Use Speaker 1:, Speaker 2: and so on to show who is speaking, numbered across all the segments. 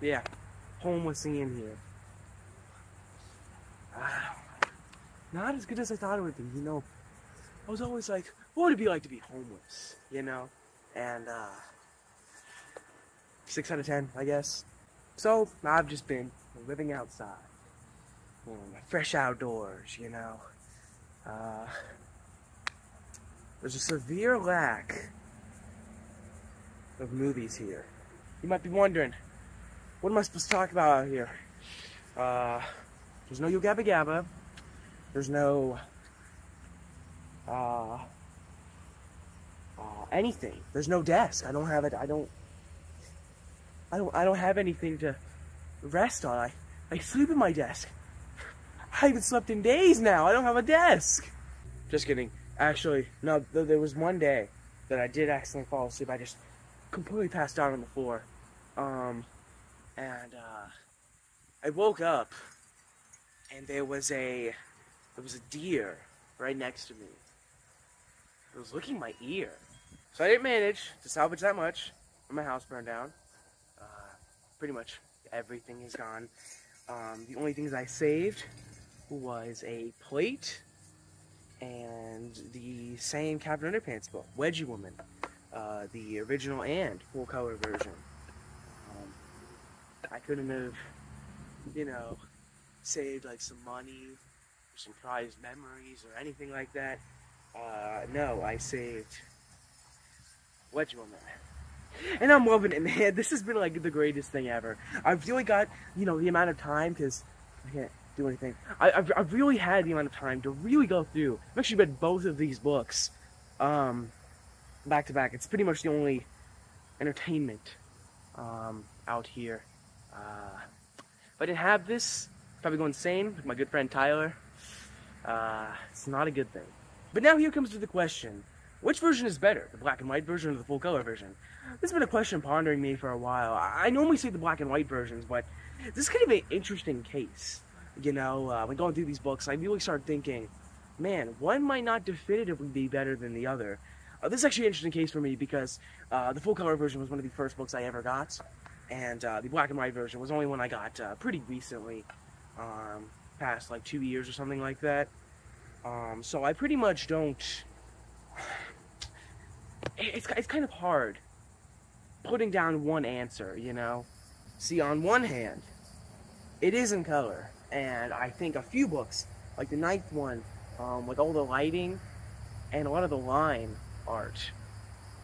Speaker 1: yeah, homelessing in here. Not as good as I thought it would be, you know. I was always like, what would it be like to be homeless, you know? And, 6 out of 10, I guess. So, I've just been living outside. Fresh outdoors, you know. There's a severe lack of movies here. You might be wondering, what am I supposed to talk about out here? There's no Yo Gabba Gabba. There's no anything. There's no desk. I don't have it. I don't have anything to rest on. I sleep at my desk. I haven't slept in days now. I don't have a desk. Just kidding. Actually, no, there was one day that I did accidentally fall asleep. I just completely passed out on the floor. I woke up and there was a deer right next to me. It was licking my ear. So I didn't manage to salvage that much when my house burned down. Pretty much everything is gone. The only things I saved was a plate and the same Captain Underpants book, Wedgie Woman, the original and full color version. I couldn't have, you know, saved like some money or some prized memories or anything like that. No, I saved Wedgie Woman. And I'm loving it, man. This has been like the greatest thing ever. I've really got, you know, the amount of time, because I can't do anything. I've really had the amount of time to really go through. I've actually read both of these books back to back. It's pretty much the only entertainment out here. If I didn't have this, I'd probably go insane with my good friend Tyler. It's not a good thing. But now here comes to the question. Which version is better, the black and white version or the full color version? This has been a question pondering me for a while. I normally say the black and white versions, but this is kind of an interesting case. You know, when going through these books, I really start thinking, man, one might not definitively be better than the other. This is actually an interesting case for me because the full color version was one of the first books I ever got, and the black and white version was only one I got pretty recently, past like 2 years or something like that. So I pretty much don't... It's kind of hard putting down one answer, you know? See, on one hand, it is in color, and I think a few books, like the 9th one, like all the lighting and a lot of the line art,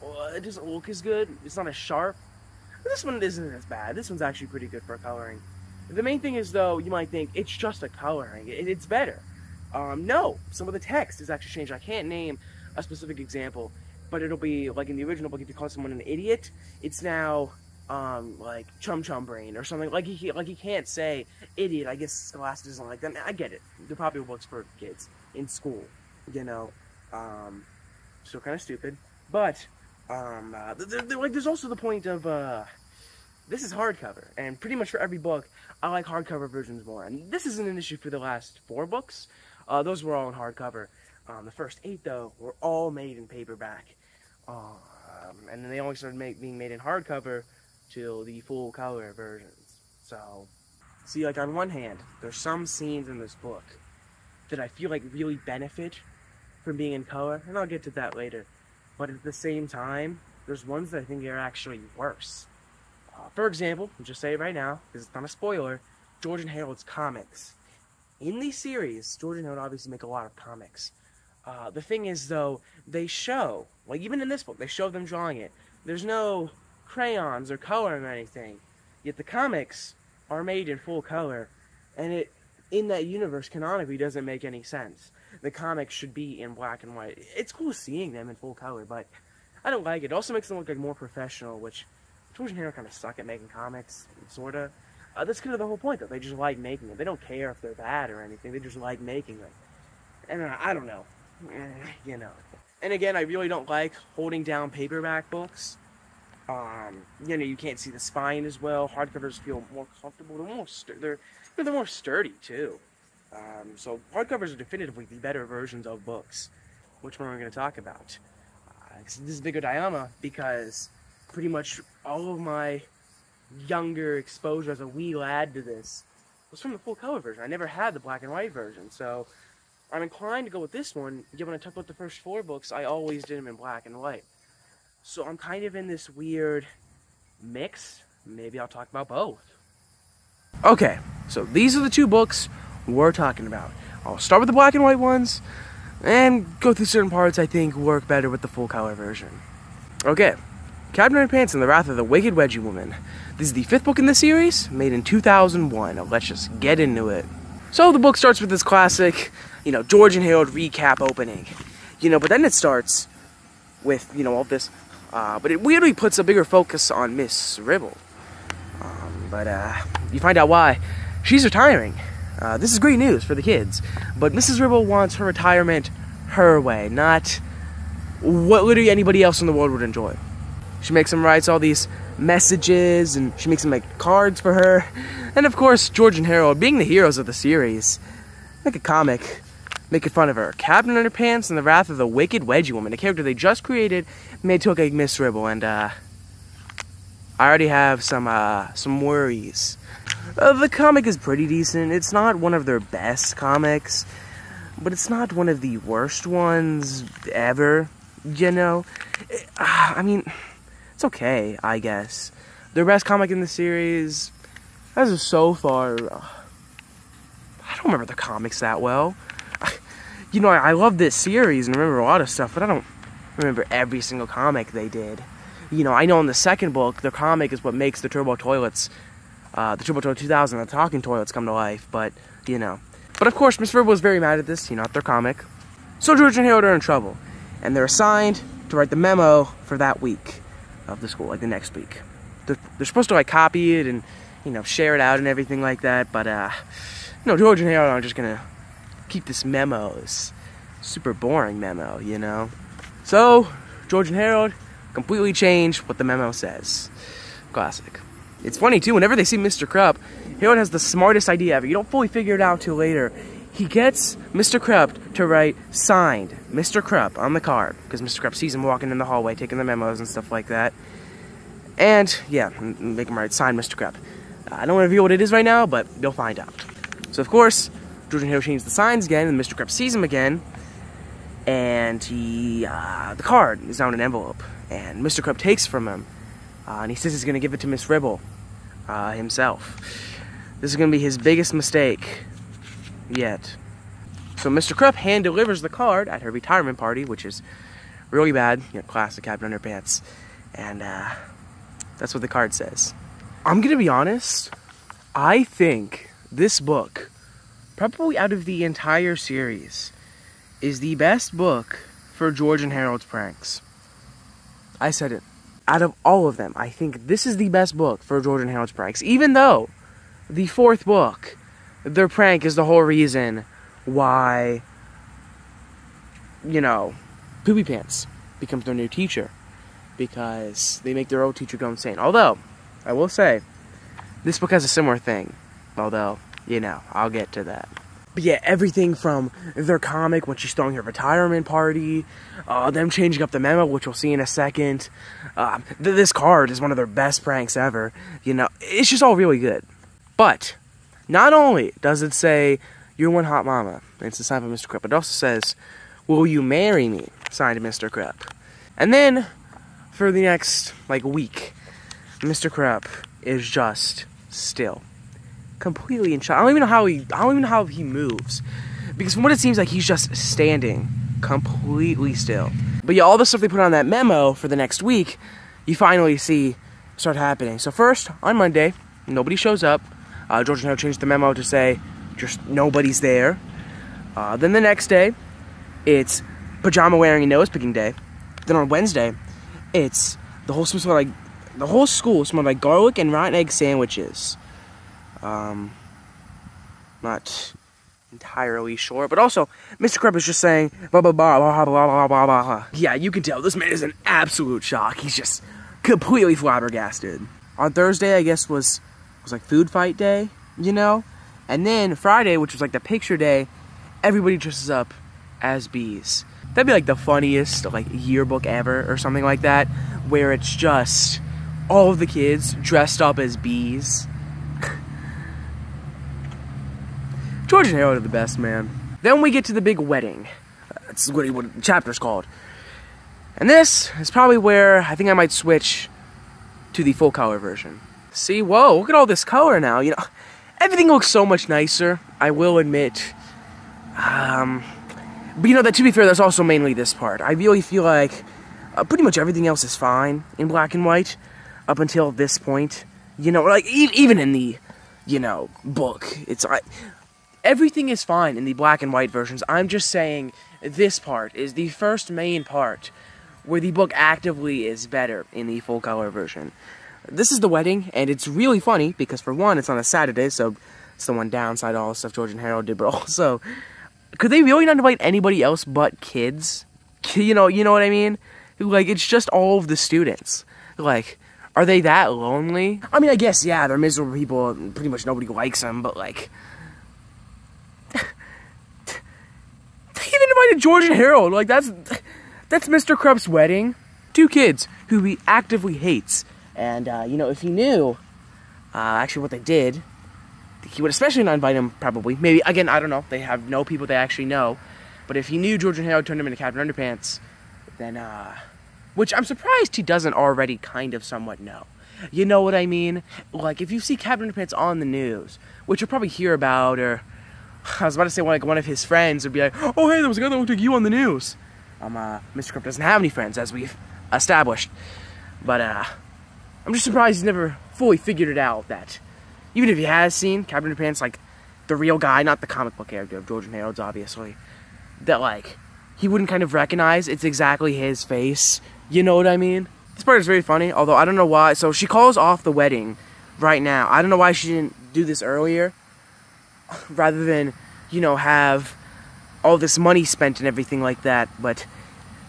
Speaker 1: well, it doesn't look as good. It's not as sharp. This one isn't as bad. This one's actually pretty good for coloring. The main thing is, though, you might think it's just a coloring. It's better. No, some of the text is actually changed. I can't name a specific example, but it'll be like in the original book, if you call someone an idiot, it's now like chum chum brain or something. Like he can't say idiot. I guess Scholastic doesn't like that. I get it. They're popular books for kids in school, you know. Still kind of stupid, but like there's also the point of this is hardcover, and pretty much for every book, I like hardcover versions more. And this isn't an issue for the last 4 books. Those were all in hardcover. The first 8, though, were all made in paperback. And then they only started being made in hardcover till the full color versions. So, see, like on one hand, there's some scenes in this book that I feel like really benefit from being in color, and I'll get to that later. But at the same time, there's ones that I think are actually worse. For example, I'll just say it right now, because it's not a spoiler, George and Harold's comics. In these series, George and Harold obviously make a lot of comics. The thing is, though, they show, like even in this book, they show them drawing it. There's no crayons or coloring or anything. Yet the comics are made in full color, and it, in that universe, canonically doesn't make any sense. The comics should be in black and white. It's cool seeing them in full color, but I don't like it. It also makes them look like more professional, which George and Harold kind of suck at making comics, sorta. That's kind of the whole point, though. They just like making them. They don't care if they're bad or anything. They just like making them. And I don't know. You know. And again, I really don't like holding down paperback books. You know, you can't see the spine as well. Hardcovers feel more comfortable. They're more sturdy, too. So hardcovers are definitively the better versions of books. Which one are we going to talk about? This is a bigger dilemma because pretty much all of my younger exposure as a wee lad to this was from the full color version. I never had the black and white version, so I'm inclined to go with this one. Given when I took out the first 4 books, I always did them in black and white. So I'm kind of in this weird mix. Maybe I'll talk about both. Okay, so these are the 2 books we're talking about. I'll start with the black and white ones, and go through certain parts I think work better with the full color version. Okay, Captain Underpants and the Wrath of the Wicked Wedgie Woman. This is the 5th book in the series, made in 2001. Now let's just get into it. So the book starts with this classic, George and Harold recap opening. But then it starts with, all this, but it weirdly puts a bigger focus on Miss Ribble. But you find out why. She's retiring. This is great news for the kids, but Mrs. Ribble wants her retirement her way, not what literally anybody else in the world would enjoy. She makes him write all these messages, and she makes him make cards for her. And of course, George and Harold, being the heroes of the series, make a comic making fun of her. Captain Underpants and the Wrath of the Wicked Wedgie Woman, a character they just created, made to look like Miss Ribble, and I already have some worries. The comic is pretty decent. It's not one of their best comics, but it's not one of the worst ones ever, I mean, it's okay, I guess. Their best comic in the series, as of so far, I don't remember the comics that well. I love this series and remember a lot of stuff, but I don't remember every single comic they did. I know in the 2nd book, the comic is what makes the Turbo Toilets, the Turbo Toilet 2000, the talking toilets come to life, but, But of course, Miss Ribble was very mad at this, at their comic. So George and Harold are in trouble, and they're assigned to write the memo for that week of the school, like the next week. They're supposed to, copy it and, share it out and everything like that, but, George and Harold are just gonna keep this memo, this super boring memo, So, George and Harold completely change what the memo says. Classic. It's funny, too, whenever they see Mr. Krupp, Harold has the smartest idea ever. You don't fully figure it out till later. He gets Mr. Krupp to write, signed, Mr. Krupp, on the card, because Mr. Krupp sees him walking in the hallway, taking the memos and stuff like that. And, yeah, make him write, signed, Mr. Krupp. I don't want to reveal what it is right now, but you'll find out. So, of course, George and Harold change the signs again, and Mr. Krupp sees him again, and the card is now in an envelope, and Mr. Krupp takes from him, and he says he's going to give it to Miss Ribble himself. This is going to be his biggest mistake yet. So Mr. Krupp hand-delivers the card at her retirement party, which is really bad, classic Captain Underpants, and that's what the card says. I'm going to be honest, I think this book, probably out of the entire series, is the best book for George and Harold's pranks. I said it. Out of all of them, I think this is the best book for George and Harold's pranks. Even though the 4th book, their prank is the whole reason why, Poopy Pants becomes their new teacher. Because they make their old teacher go insane. Although, I will say, this book has a similar thing. Although, I'll get to that. But yeah, everything from their comic when she's throwing her retirement party, them changing up the memo, which we'll see in a second. This card is one of their best pranks ever. It's just all really good. But, not only does it say, you're one hot mama, and it's a sign from Mr. Krupp, it also says, will you marry me? Signed Mr. Krupp. And then, for the next, week, Mr. Krupp is just still. Completely in shock. I don't even know how he moves. Because from what it seems like, he's just standing completely still. But yeah, all the stuff they put on that memo for the next week, you finally see start happening. So first, on Monday, nobody shows up. George and Harold changed the memo to say, just nobody's there. Then the next day, it's pajama wearing and nose picking day. Then on Wednesday, it's the whole school smelled like garlic and rotten egg sandwiches. Not entirely sure, but also Mr. Krupp is just saying blah blah blah blah blah blah blah blah. Yeah, you can tell this man is in absolute shock. He's just completely flabbergasted. On Thursday, I guess was food fight day, and then Friday, which was the picture day, everybody dresses up as bees. That'd be the funniest yearbook ever or something like that, where it's just all of the kids dressed up as bees. George and Harold are the best, man. Then we get to the big wedding. That's what the chapter's called. And this is probably where I think I might switch to the full color version. See, whoa, look at all this color now. You know, everything looks so much nicer, I will admit. But you know, that to be fair, that's also mainly this part. I really feel like pretty much everything else is fine in black and white up until this point. You know, like even in the, you know, book, it's everything is fine in the black and white versions. I'm just saying this part is the first main part where the book actively is better in the full color version. This is the wedding, and it's really funny because for one, it's on a Saturday, so it's the one downside of all the stuff George and Harold did, but also, could they really not invite anybody else but kids? You know what I mean? Like, it's just all of the students. Like, are they that lonely? I mean, I guess, yeah, they're miserable people, and pretty much nobody likes them, but like, they even invited George and Harold. Like, that's Mr. Krupp's wedding. 2 kids who he actively hates. And, you know, if he knew, actually what they did, he would especially not invite him, probably. Maybe, again, I don't know. They have no people they actually know. But if he knew George and Harold turned him into Captain Underpants, then, which I'm surprised he doesn't already kind of somewhat know. You know what I mean? Like, if you see Captain Underpants on the news, which you'll probably hear about, or, I was about to say, like, one of his friends would be like, oh, hey, there was a guy that looked like you on the news. Mr. Krupp doesn't have any friends, as we've established. But, I'm just surprised he's never fully figured it out that, even if he has seen Captain Underpants, like, the real guy, not the comic book character of George and Harold's, obviously, that, like, he wouldn't kind of recognize it's exactly his face. You know what I mean? This part is very funny, although I don't know why. So she calls off the wedding right now. I don't know why she didn't do this earlier, rather than, you know, have all this money spent and everything like that, but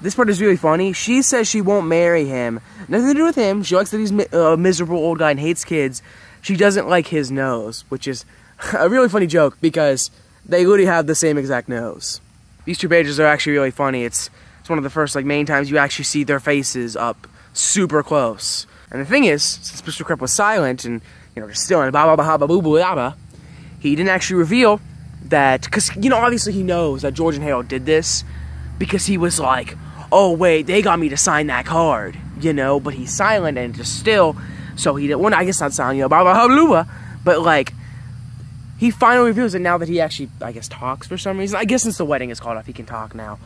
Speaker 1: this part is really funny. She says she won't marry him. Nothing to do with him. She likes that he's a miserable old guy and hates kids. She doesn't like his nose, which is a really funny joke because they literally have the same exact nose. These 2 pages are actually really funny. It's one of the first, like, main times you actually see their faces up super close. And the thing is, since Mr. Krupp was silent and, you know, just still in blah blah blah blah blah blah blah, he didn't actually reveal that, because, you know, obviously he knows that George and Harold did this because he was like, oh wait, they got me to sign that card, you know, but he's silent and just still, so he didn't, well, I guess not silent, you know, blah, blah, blah, blah, blah, but like, he finally reveals it now that he actually, I guess, talks for some reason. I guess since the wedding is called off, he can talk now.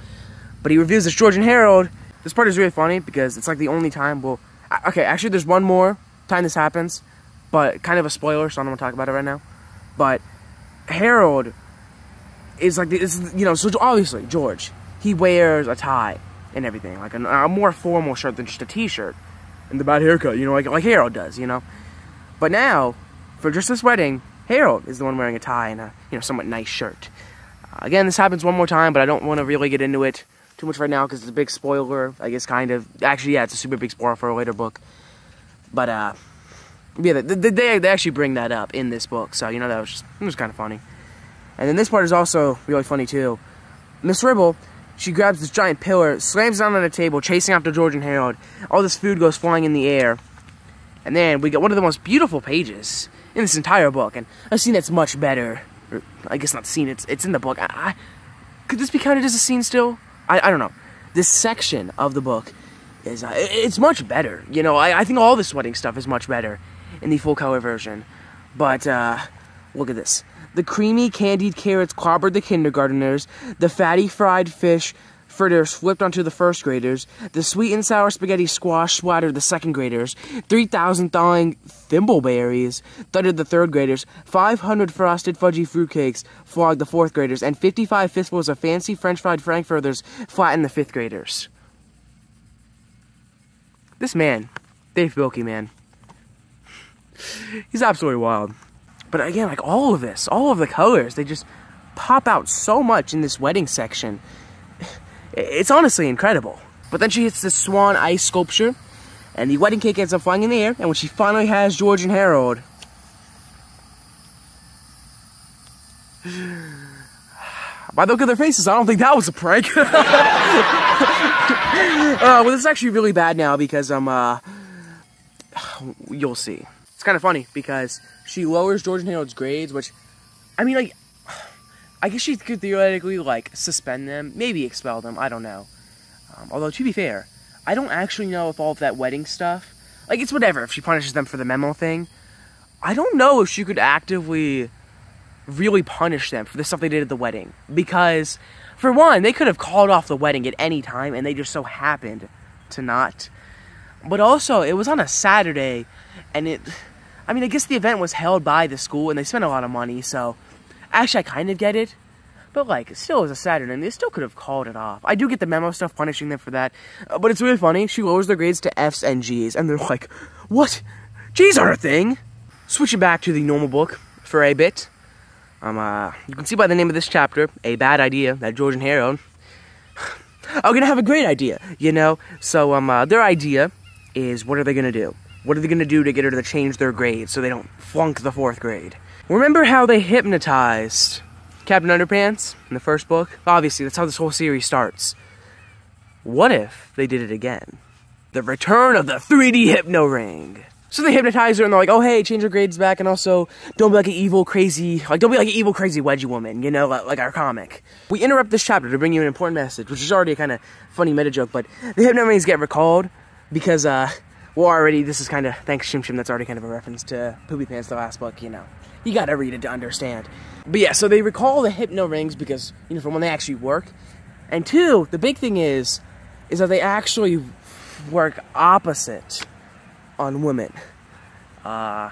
Speaker 1: But he reveals it's George and Harold. This part is really funny because it's like the only time okay, actually there's one more time this happens, but kind of a spoiler, so I don't want to talk about it right now. But Harold is like, you know, so obviously, George, he wears a tie and everything, like a more formal shirt than just a t-shirt and the bad haircut, you know, like Harold does, you know. But now, for just this wedding, Harold is the one wearing a tie and a, you know, somewhat nice shirt. Again, this happens one more time, but I don't want to really get into it too much right now because it's a big spoiler, I guess, kind of. Actually, yeah, it's a super big spoiler for a later book. But, yeah, they actually bring that up in this book, so, you know, it was kind of funny. And then this part is also really funny, too. Miss Ribble, she grabs this giant pillar, slams it down on a table, chasing after George and Harold. All this food goes flying in the air. And then we get one of the most beautiful pages in this entire book. And a scene that's much better. Or, I guess not scene, it's in the book. Could this be counted as a scene still? I don't know. This section of the book is, it's much better. You know, I think all this wedding stuff is much better in the full color version. But, look at this. The creamy candied carrots clobbered the kindergarteners. The fatty fried fish fritters flipped onto the first graders. The sweet and sour spaghetti squash splattered the second graders. 3,000 thawing thimbleberries thundered the third graders. 500 frosted fudgy fruitcakes flogged the fourth graders. And 55 fistfuls of fancy French fried frankfurters flattened the fifth graders. This man, Dave Bilkey, man, he's absolutely wild. But again, like all of this, all of the colors, they just pop out so much in this wedding section. It's honestly incredible. But then she hits this swan ice sculpture, and the wedding cake ends up flying in the air, and when she finally has George and Harold, by the look of their faces, I don't think that was a prank. Well, this is actually really bad now because you'll see. It's kind of funny because she lowers George and Harold's grades, which, I mean, like, I guess she could theoretically, like, suspend them, maybe expel them, I don't know. Although, to be fair, I don't actually know if all of that wedding stuff, like, it's whatever, if she punishes them for the memo thing. I don't know if she could actively really punish them for the stuff they did at the wedding. Because, for one, they could have called off the wedding at any time, and they just so happened to not. But also, it was on a Saturday, and I mean, I guess the event was held by the school, and they spent a lot of money, so actually, I kind of get it. But, like, it still was a Saturday, and they still could have called it off. I do get the memo stuff, punishing them for that. But it's really funny. She lowers their grades to F's and G's, and they're like, what? G's are a thing? Switching back to the normal book for a bit. You can see by the name of this chapter, A Bad Idea, that George and Harold are going to have a great idea, you know? So, their idea is, what are they going to do? What are they going to do to get her to change their grades so they don't flunk the 4th grade? Remember how they hypnotized Captain Underpants in the first book? Obviously, that's how this whole series starts. What if they did it again? The return of the 3D hypno ring. So they hypnotize her and they're like, oh hey, change your grades back, and also don't be like an evil, crazy, Wedgie woman, you know, like our comic. We interrupt this chapter to bring you an important message, which is already a kind of funny meta joke, but the hypno rings get recalled because, well, already, this is kind of, thanks Shim Shim, that's already kind of a reference to Poopy Pants, the last book, you know. You gotta read it to understand. But yeah, so they recall the hypno rings because, you know, for when they actually work. And 2, the big thing is that they actually work opposite on women. So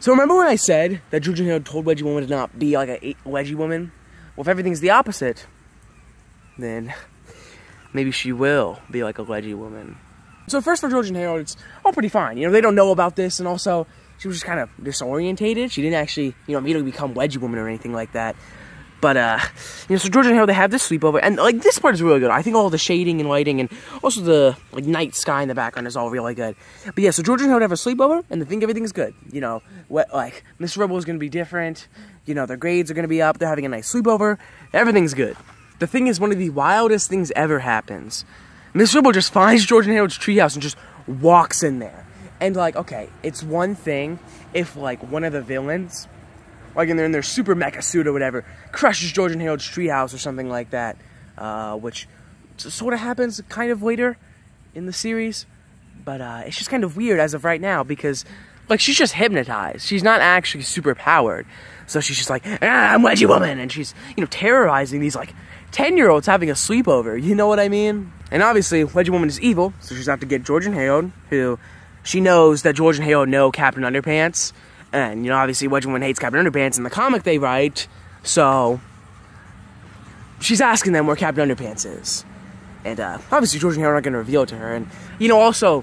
Speaker 1: remember when I said that George and Harold told Wedgie woman to not be like a Wedgie woman? Well, if everything's the opposite, then maybe she will be like a Wedgie woman. So first for George and Harold, it's all pretty fine. You know, they don't know about this, and also she was just kind of disorientated. She didn't actually, you know, immediately become Wedgie woman or anything like that. But, you know, so George and Harold, they have this sleepover, and, like, this part is really good. I think all the shading and lighting, and also the, like, night sky in the background is all really good. But, yeah, so George and Harold have a sleepover, and they think everything's good. You know, like, Mr. Rebel is going to be different, you know, their grades are going to be up, they're having a nice sleepover, everything's good. The thing is, one of the wildest things ever happens. Mr. Rebel just finds George and Harold's treehouse and just walks in there. And, like, okay, it's one thing if, like, one of the villains, like in their super mecha suit or whatever, crushes George and Harold's treehouse or something like that, which sort of happens kind of later in the series, but it's just kind of weird as of right now because, like, she's just hypnotized. She's not actually super powered, so she's just like, I'm Wedgie woman, and she's, you know, terrorizing these, like, 10-year-olds having a sleepover, you know what I mean? And obviously, Wedgie woman is evil, so she's out to get George and Harold, who she knows that George and Harold know Captain Underpants. And, you know, obviously, Wedgie woman hates Captain Underpants in the comic they write, so she's asking them where Captain Underpants is. And, obviously, George and Harold aren't going to reveal it to her. And, you know, also,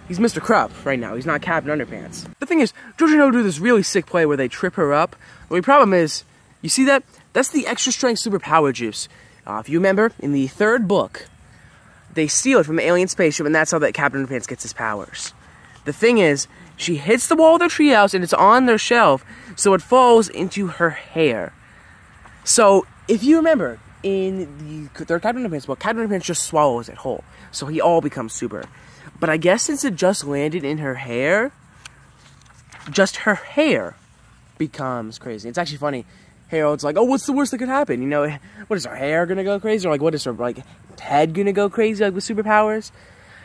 Speaker 1: he's Mr. Krupp right now. He's not Captain Underpants. The thing is, George and Harold do this really sick play where they trip her up. The only problem is, you see that? That's the extra strength superpower juice. If you remember, in the 3rd book, they steal it from an alien spaceship, and that's how that Captain Underpants gets his powers. The thing is, she hits the wall of their treehouse, and it's on their shelf, so it falls into her hair. So, if you remember, in the 3rd Captain Underpants book, Captain Underpants just swallows it whole, so he all becomes super. But I guess since it just landed in her hair, just her hair becomes crazy. It's actually funny. Harold's like, oh, what's the worst that could happen? You know, what is her hair gonna go crazy? Or, like, what is her, like, head gonna go crazy, like, with superpowers?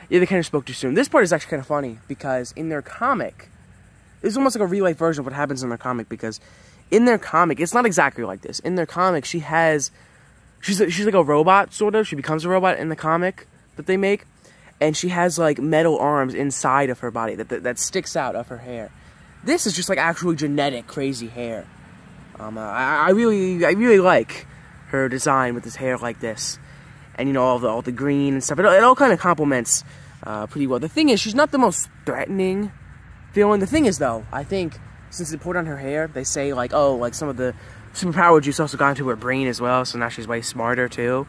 Speaker 1: Yeah, they kind of spoke too soon. This part is actually kind of funny, because in their comic, it's almost like a real-life version of what happens in their comic, because in their comic, it's not exactly like this. In their comic, she's like a robot, sort of. She becomes a robot in the comic that they make, and she has, like, metal arms inside of her body that sticks out of her hair. This is just, like, actually genetic, crazy hair. I really like her design with this hair like this. And, you know, all the green and stuff. It all kind of complements pretty well. The thing is, she's not the most threatening villain. The thing is, though, I think since they poured on her hair, they say, like, oh, like, some of the superpower juice also got into her brain as well, so now she's way smarter, too.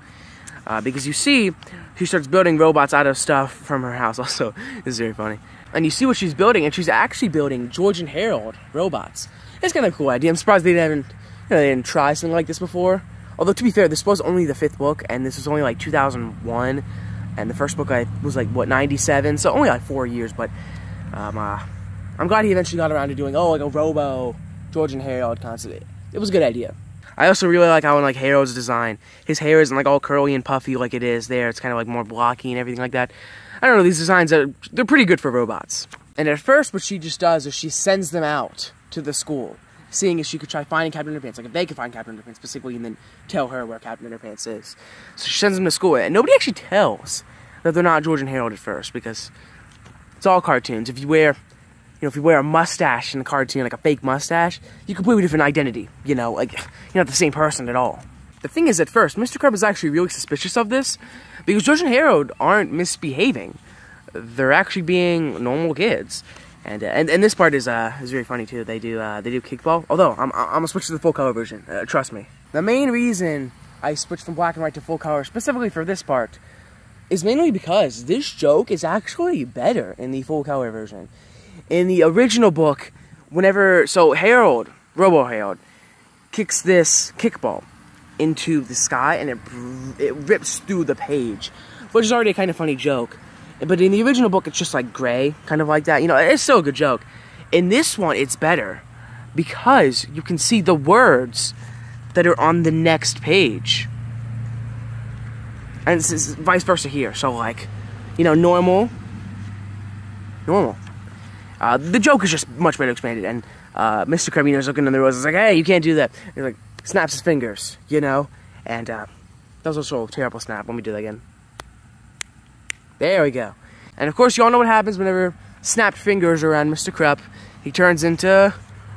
Speaker 1: Because you see, she starts building robots out of stuff from her house also. This is very funny. And you see what she's building, and she's actually building George and Harold robots. It's kind of a cool idea. I'm surprised they didn't try something like this before. Although, to be fair, this was only the 5th book, and this was only, like, 2001, and the first book was, like, what, 97? So only, like, 4 years, but I'm glad he eventually got around to doing, like a Robo George and Harold concept. It was a good idea. I also really like how in like Harold's design, his hair isn't like all curly and puffy like it is there. It's kind of like more blocky and everything like that. I don't know, these designs they're pretty good for robots. And at first what she just does is she sends them out to the school, seeing if she could try finding Captain Underpants, like if they could find Captain Underpants specifically, and then tell her where Captain Underpants is. So she sends them to school, and nobody actually tells that they're not George and Harold at first, because it's all cartoons. If you wear a mustache in the cartoon, like a fake mustache, you completely different identity, like, you're not the same person at all. The thing is, at first, Mr. Crab is actually really suspicious of this, because George and Harold aren't misbehaving. They're actually being normal kids. And this part is very funny too. They do kickball. Although I'm gonna switch to the full color version. Trust me. The main reason I switched from black and white to full color, specifically for this part, is mainly because this joke is actually better in the full color version. In the original book, Harold, Robo Harold, kicks this kickball into the sky, and it rips through the page, which is already a kind of funny joke. But in the original book, it's just like gray, kind of like that. It's still a good joke. In this one, it's better because you can see the words that are on the next page. And it's vice versa here. So, like, normal. The joke is just much better expanded. And Mr. Crabino's looking in the rose. It's like, hey, you can't do that. He's like, snaps his fingers, And that was also a terrible snap. Let me do that again. There we go. And of course, you all know what happens whenever snapped fingers are around Mr. Krupp. He turns into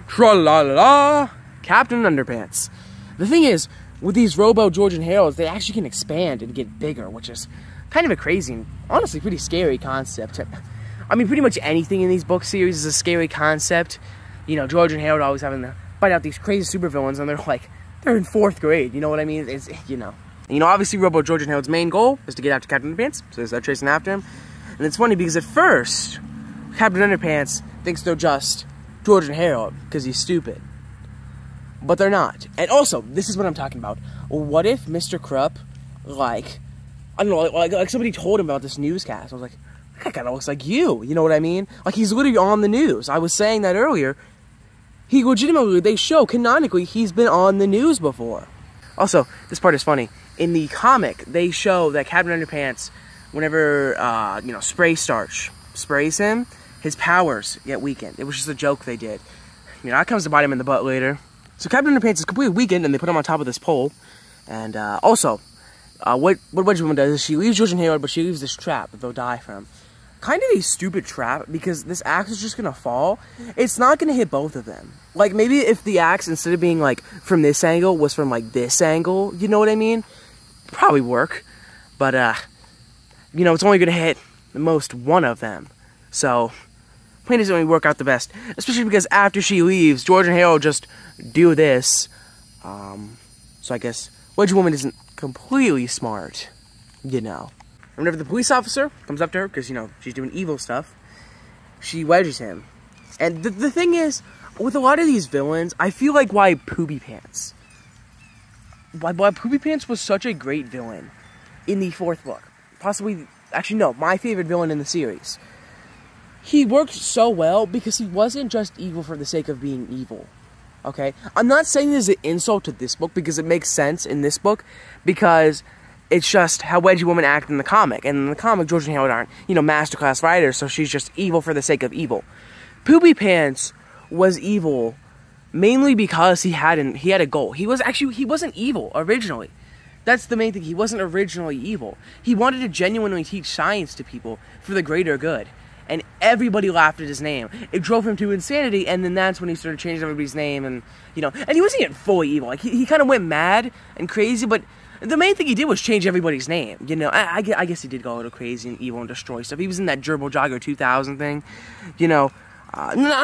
Speaker 1: tra-la-la-la, Captain Underpants. The thing is, with these Robo George and Harold, they actually can expand and get bigger, which is kind of a crazy and honestly pretty scary concept. I mean, pretty much anything in these book series is a scary concept. George and Harold always having to fight out these crazy supervillains, and they're in 4th grade. You know what I mean? It's. Obviously, Robo George and Harold's main goal is to get after Captain Underpants, so they start chasing after him. And it's funny because at first, Captain Underpants thinks they're just George and Harold because he's stupid. But they're not. And also, this is what I'm talking about. What if Mr. Krupp, I don't know, like somebody told him about this newscast. I was like, that kind of looks like you. You know what I mean? Like, he's literally on the news. I was saying that earlier. He legitimately, they show, canonically, he's been on the news before. Also, this part is funny. In the comic, they show that Captain Underpants, whenever, Spray Starch sprays him, his powers get weakened. It was just a joke they did. That comes to bite him in the butt later. So Captain Underpants is completely weakened, and they put him on top of this pole. And, also, what Wedgie Woman does is she leaves George and Harold, but she leaves this trap that they'll die from. Kind of a stupid trap, because this axe is just gonna fall. It's not gonna hit both of them. Like, maybe if the axe, instead of being, from this angle, was from, this angle, you know what I mean? Probably work. But, it's only gonna hit the most one of them. So, plan doesn't really work out the best. Especially because after she leaves, George and Harold just do this. So I guess Wedgie Woman isn't completely smart, And whenever the police officer comes up to her, because, she's doing evil stuff, she wedges him. And the thing is, with a lot of these villains, I feel like why Poopy Pants was such a great villain in the 4th book. Possibly, actually no, my favorite villain in the series. He worked so well because he wasn't just evil for the sake of being evil. Okay? I'm not saying this is an insult to this book because it makes sense in this book, because it's just how Wedgie Woman acted in the comic. And in the comic, George and Harold aren't, masterclass writers, so she's just evil for the sake of evil. Poopy Pants was evil mainly because he had a goal. He wasn't evil originally. That's the main thing. He wasn't originally evil. He wanted to genuinely teach science to people for the greater good. And everybody laughed at his name. It drove him to insanity, and then that's when he started changing everybody's name, and, and he wasn't even fully evil. Like, he kind of went mad and crazy, but the main thing he did was change everybody's name, I guess he did go a little crazy and evil and destroy stuff. He was in that Gerbil Jogger 2000 thing, not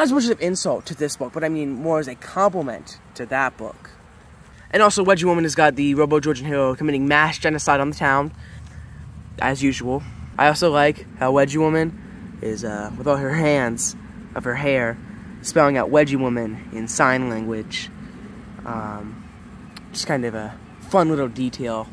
Speaker 1: as much as an insult to this book, but I mean more as a compliment to that book. And also, Wedgie Woman has got the Robo George and Harold committing mass genocide on the town, as usual. I also like how Wedgie Woman is, with all her hands of her hair, spelling out Wedgie Woman in sign language. Just kind of a fun little detail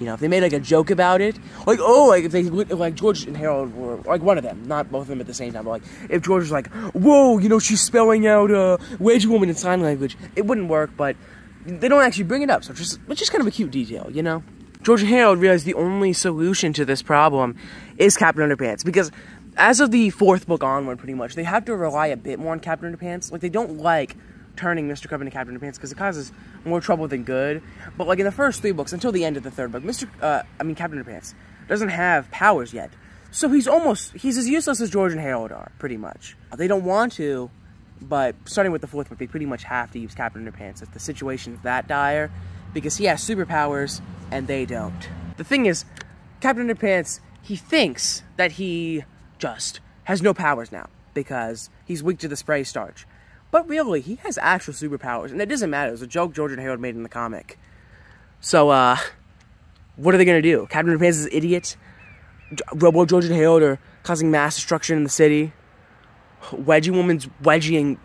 Speaker 1: You know, if they made, like, a joke about it, like, oh, like, if like, George and Harold were, like, one of them, not both of them at the same time, but, like, if George was like, whoa, you know, she's spelling out, Wedgie woman in sign language, it wouldn't work, but they don't actually bring it up, so it's just kind of a cute detail, you know? George and Harold realize the only solution to this problem is Captain Underpants, because as of the 4th book onward, pretty much, they have to rely a bit more on Captain Underpants. Like, they don't like turning Mr. Crab into Captain Underpants because it causes more trouble than good. But, like, in the first 3 books, until the end of the 3rd book, Captain Underpants doesn't have powers yet. So he's as useless as George and Harold are, pretty much. They don't want to, but starting with the 4th book, they pretty much have to use Captain Underpants if the situation's that dire, because he has superpowers, and they don't. The thing is, Captain Underpants, he thinks that he just has no powers now, because he's weak to the spray starch. But really, he has actual superpowers, and it doesn't matter. It was a joke George and Harold made in the comic. So, what are they gonna do? Captain Underpants is an idiot. Robo George and Harold are causing mass destruction in the city. Wedgie Woman's wedging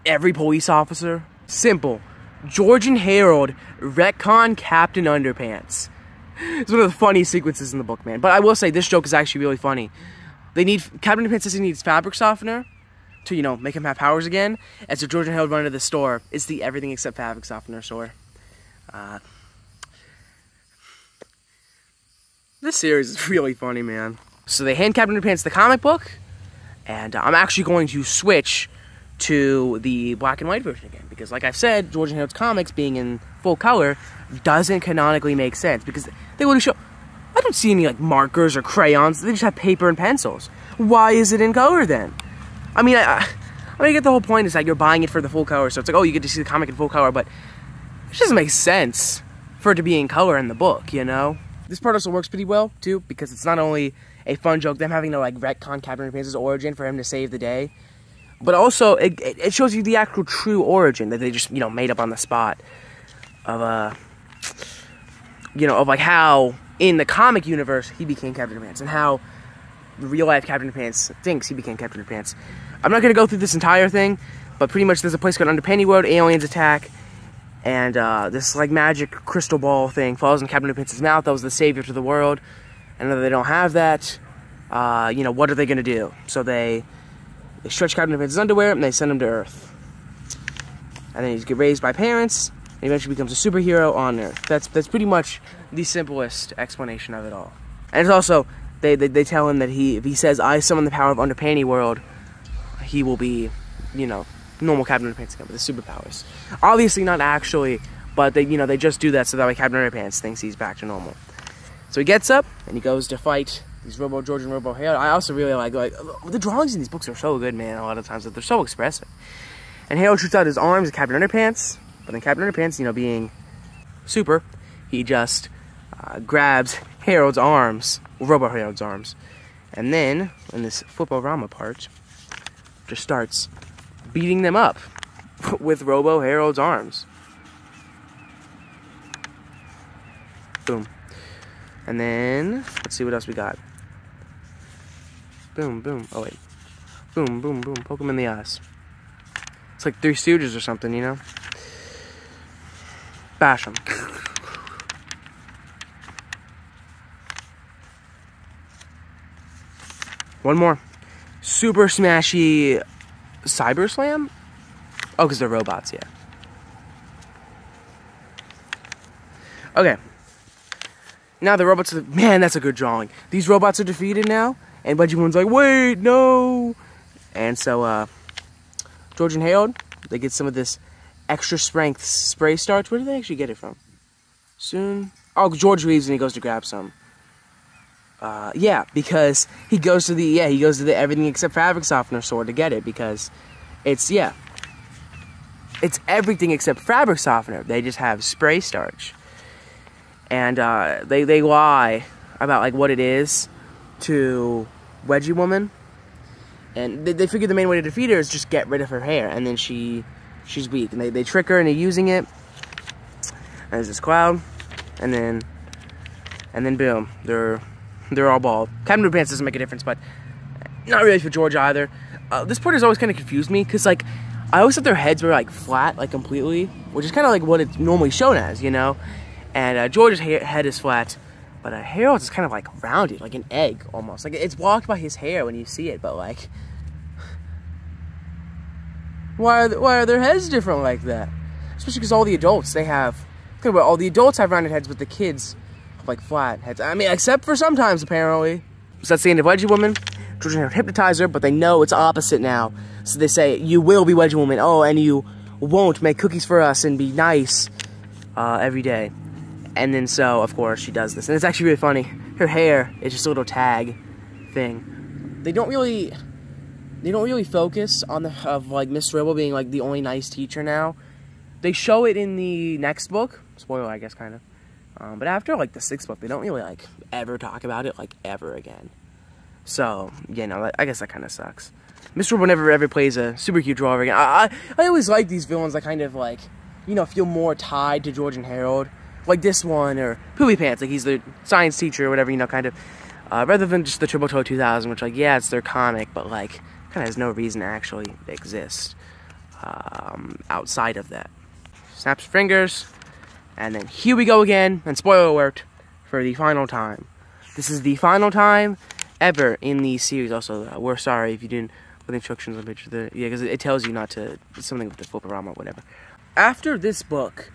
Speaker 1: every police officer. Simple. George and Harold retcon Captain Underpants. It's one of the funniest sequences in the book, man. But I will say, this joke is actually really funny. Captain Underpants says he needs fabric softener to, you know, make him have powers again. And so George and Harold run to the store. It's the everything except fabric softener store. This series is really funny, man. So they hand Captain Underpants the comic book, and I'm actually going to switch to the black and white version again. Because like I've said, George and Harold's comics being in full color doesn't canonically make sense. Because they would show, I don't see any like markers or crayons. They just have paper and pencils. Why is it in color then? I mean, I get the whole point is that you're buying it for the full color, so it's like, oh, you get to see the comic in full color, but it just doesn't make sense for it to be in color in the book, you know? This part also works pretty well, too, because it's not only a fun joke, them having to, like, retcon Captain Underpants' origin for him to save the day, but also, it shows you the actual true origin that they just, you know, made up on the spot of, you know, of, like, how in the comic universe he became Captain Underpants, and how real-life Captain Underpants thinks he became Captain Underpants. I'm not going to go through this entire thing, but pretty much there's a place called Underpenny World, aliens attack, and this, like, magic crystal ball thing falls in Captain Underpants' mouth. That was the savior to the world, and now that they don't have that, you know, what are they going to do? So they stretch Captain Underpants' underwear, and they send him to Earth. And then he gets raised by parents, and eventually becomes a superhero on Earth. That's pretty much the simplest explanation of it all. And it's also, they tell him that if he says, I summon the power of Underpenny World, he will be, you know, normal Captain Underpants again with his superpowers. Obviously not actually, but they just do that so that way Captain Underpants thinks he's back to normal. So he gets up and he goes to fight these Robo George and Robo Harold. I also really like the drawings in these books are so good, man. A lot of times they're so expressive. And Harold shoots out his arms at Captain Underpants, but then Captain Underpants, you know, being super, he just grabs Harold's arms, Robo Harold's arms, and then in this Flip-O-Rama part, just starts beating them up with Robo Harold's arms. Boom. And then, let's see what else we got. Boom, boom. Oh, wait. Boom, boom, boom. Poke him in the eyes. It's like Three Stooges or something, you know? Bash him. One more. Super smashy Cyber Slam? Oh, because they're robots, yeah. Okay. Now the robots are... Man, that's a good drawing. These robots are defeated now, and Wedgie Woman's like, wait, no! And so, George and Harold, they get some of this extra strength spray starch. Where do they actually get it from? Soon? Oh, George leaves and he goes to grab some. Yeah, because he goes to the everything except fabric softener store to get it, because it's everything except fabric softener. They just have spray starch. And they lie about like what it is to Wedgie Woman. And they figure the main way to defeat her is just get rid of her hair, and then she's weak. And they trick her into using it. And there's this cloud, and then boom, they're all bald. Captain Underpants doesn't make a difference, but not really for George either. This part has always kind of confused me, because like I always thought their heads were like flat, like completely, which is kind of like what it's normally shown as, you know. And George's head is flat, but Harold's is kind of like rounded, like an egg almost. Like it's blocked by his hair when you see it, but like, why are their heads different like that? Especially because all the adults, they have, think about it, all the adults have rounded heads, but the kids have like flat heads. I mean, except for sometimes apparently. So that's the end of Wedgie Woman. George and Harold hypnotize her, but they know it's opposite now. So they say, you will be Wedgie Woman. Oh, and you won't make cookies for us and be nice every day. And then so, of course, she does this. And it's actually really funny. Her hair is just a little tag thing. They don't really focus on like Miss Ribble being like the only nice teacher now. They show it in the next book. Spoiler, I guess, kind of. But after like the 6th book, they don't really like ever talk about it like ever again. So, you know, I guess that kind of sucks. Miss Ribble never ever plays a super huge role ever again. I always like these villains that kind of like, you know, feel more tied to George and Harold. Like this one, or Poopy Pants, like he's the science teacher or whatever, you know, kind of. Rather than just the Triple Toe 2000, which, like, yeah, it's their comic, but, like, kind of has no reason to actually exist outside of that. Snaps her fingers, and then here we go again, and spoiler alert, for the final time. This is the final time ever in the series. Also, we're sorry if you didn't put the instructions on the picture. Yeah, because it tells you not to, something with the flip-around or whatever. After this book,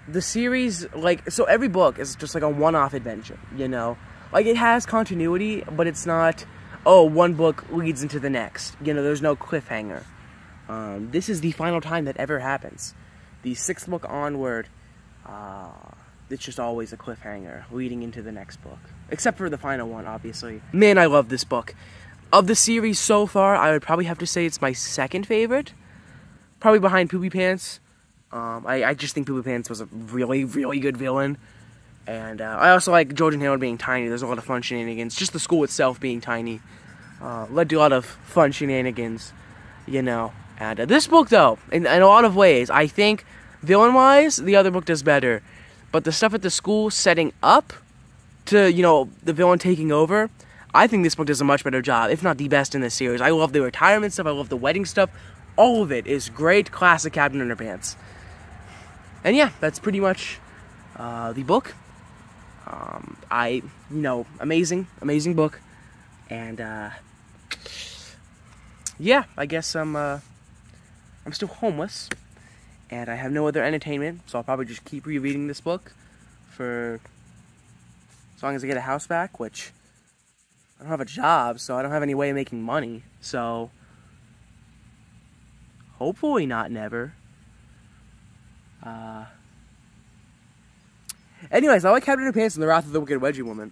Speaker 1: the series, like, so every book is just like a one-off adventure, you know? Like, it has continuity, but it's not, oh, one book leads into the next. You know, there's no cliffhanger. This is the final time that ever happens. The 6th book onward, it's just always a cliffhanger leading into the next book. Except for the final one, obviously. Man, I love this book. Of the series so far, I would probably have to say it's my 2nd favorite. Probably behind Poopy Pants. I just think Poopy Pants was a really, really good villain. And I also like George and Harold being tiny. There's a lot of fun shenanigans. Just the school itself being tiny led to a lot of fun shenanigans, you know. And this book, though, in a lot of ways, I think, villain-wise, the other book does better. But the stuff at the school setting up to, you know, the villain taking over, I think this book does a much better job, if not the best in this series. I love the retirement stuff. I love the wedding stuff. All of it is great, classic Captain Underpants. And yeah, that's pretty much the book. You know, amazing book. And, yeah, I guess I'm still homeless. And I have no other entertainment, so I'll probably just keep rereading this book for as long as I get a house back, which I don't have a job, so I don't have any way of making money. So, hopefully not never. Anyways, I like Captain Underpants and the Wrath of the Wicked Wedgie Woman.